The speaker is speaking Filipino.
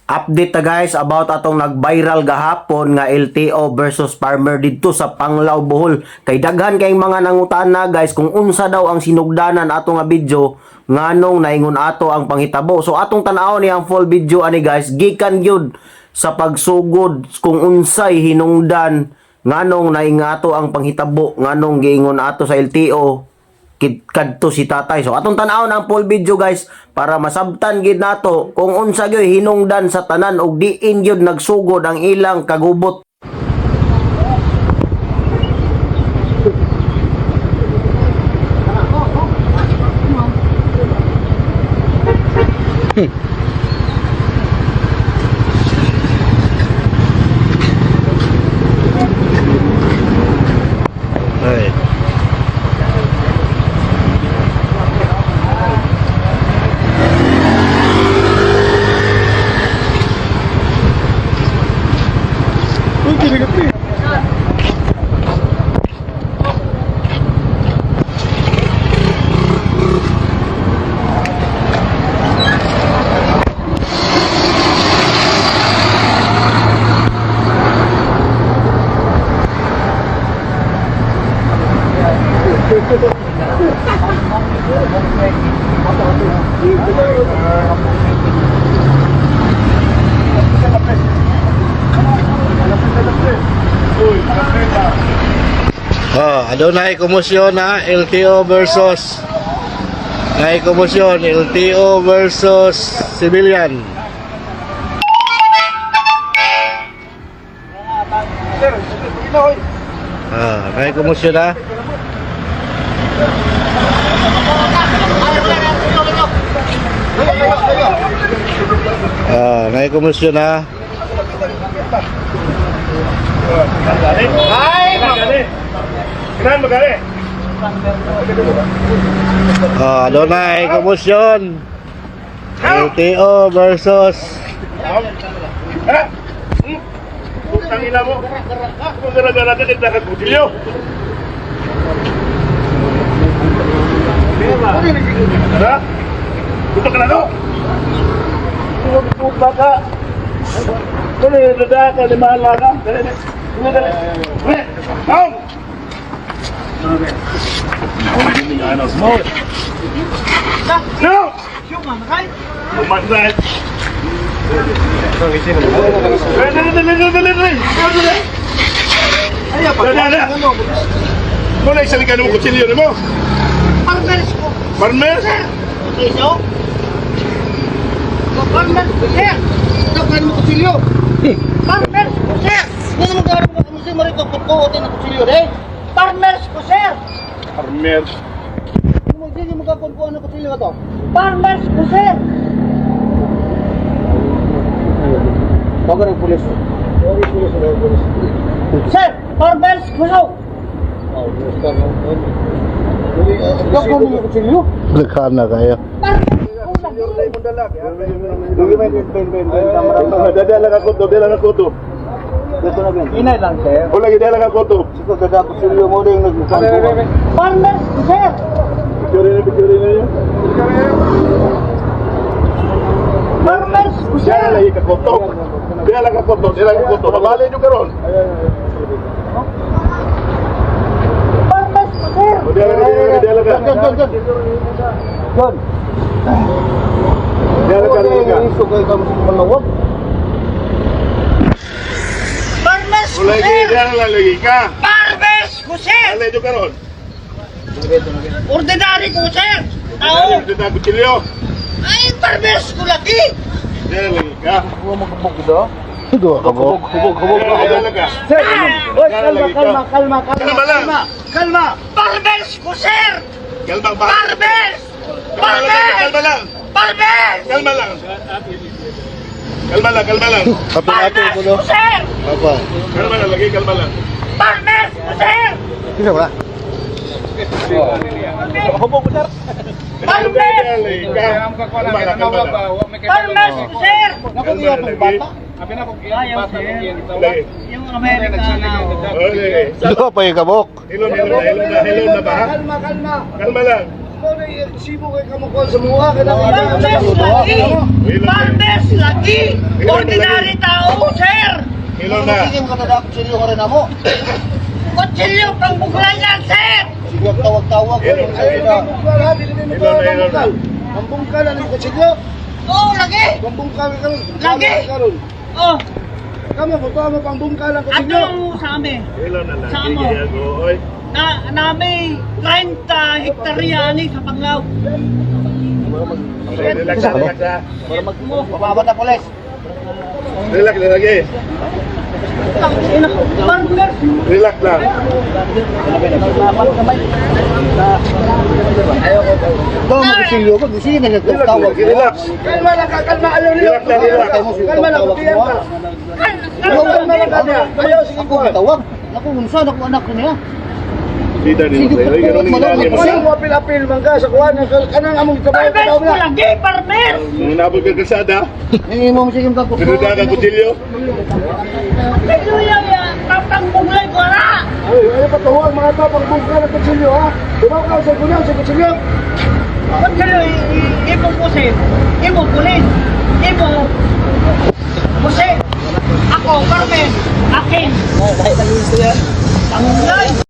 Update ta guys about atong nag-viral gahapon nga LTO versus farmer didto sa Panglao, Bohol. Kay daghan kay mga nangutana guys kung unsa daw ang sinugdanan ato nga video nganong naingon ato ang panghitabo. So atong tan-aw ni ang full video ani guys, gikan gyud sa pagsugod kung unsay hinungdan nganong naingato ang panghitabo nganong giingon ato sa LTO kadto si tatay. So atong tan-awon ang full video guys para masabtan gid nato kung unsa gyud hinungdan sa tanan ug diin gyud nagsugod ang ilang kagubot. Hey. Adunay komosyon na LTO versus LTO versus civilian. Nay komosyon na. Nay komosyon na. Adunay komosyon LTO versus Putang ina mo. Kung gara-gara ka nagkakagudilyo. Ha? Puto ka na no? Puto ka. Dali, dada ka, limahan lang ka. Dali, dali. Dali, dali. Come! No! Umatay! Mula isalikan mo kutsilyo mo? Farmers ko. Farmer? Iso? Farmers ko, sir. Dagan mo kutsilyo. Farmers ko, sir. Hindi mo gano'n mo kung sino rito pagkuotin ng kutsilyo, eh. Farmers ko, sir. Farmer. Hindi mo gano'n ng kutsilyo ito. Farmers ko, sir. Bago ng pulis. Sir, farmers ko, sir. Dagan mo kutsilyo. Lekhan na kayo. Dadala ka kuto, dadala ka kuto. Inay lang, sir. O lagi dadala ka kuto. Siko daga kutsilyo mo rin nagkukuha. Farmers ko, sir. Picture na yun. Farmers ko, sir. Dadala lagi ka kuto. Dadala ka kuto, dadala ka kuto. Mabalay nyo karon. Farmers ko, sir. Dadala ka. John. Dadala ka. Isugay ka mo sa malawag. Farmers O ko, lagi sir. dadala lagi ka. Farmers ko, sir. Mabalay nyo karon. Ordinary ko, sir. Dadala Tao. lagi ka kutsilyo. Ay, farmers ko lagi. Dadala lagi ka. Dua kabok. Dadala ka. Sir, oy, Dadala lagi ka. kalma. Kalma lang. Kalma. Farmers ko, sir. Kalma ba? Farmers. Kalma lang. Farmers. Kalma lang. Kalma lang, kalma lang. Kapit-ato ko no. Farmers ko, sir. Apa? Kalma lang, lagi kalma lang. Farmers ko, sir. Bisa ba? Farmers ko, sir. Yung Amerikana. Dua pa yung kabok. Hilom na ba? Kalma. Kalma lang. Ikaw na i-resibo kay kamukha sa mukha ka na. Farmers lagi! Farmers lagi! Ordinary tao, sir! Ilaw na. Sige mo ka na kutsilyo ka rin mo. Kutsilyo pang buklan yan, sir! Sige, tawag-tawag. Ilaw na. Kambong ka na ng kutsilyo. Oo, lagi! Kambong ka ka rin. Lagi! Oh, Kamo, kung mo kambong ka ng ato kutsilyo. ang sa amin. Ilaw na lang. Sama. Sige, ako. Oy. Na may 30 hektarya ni sa Panglao. Relax na, relax na. Bababa na polis. Relax na lagi. Farmers! Relax lang. Daw mo kutsilyo ko. Sige na nagtawag. Relax. Kalma lang ka, kalma. Ayaw niyo. Relax lang, relax. Kalma lang, kutiyan ka. Kalma lang ka niya. Ayaw, sige ko. Tawag. Naku, unsa, naku anak ko niya. Sida din mo. Ay, ganun yung dali mo. Walang mo apil-apil man ka sa kuwan. Kanang among trabaho ka daw Farmers na. lagi! Farmers! Nung nabog ka kasada, Hindi mo sige ka kutsilyo. pinuda ka kutsilyo. Pero yan, tapang buglay ko na! Ay, ano pa tuwag mga tapang bungka ng kutsilyo ha? Diba ka sa kunyaw sa kutsilyo? Kutsilyo, ibong pusin, ibong pulis, ibong pusin. Ako, Carmen, akin. Tanglay!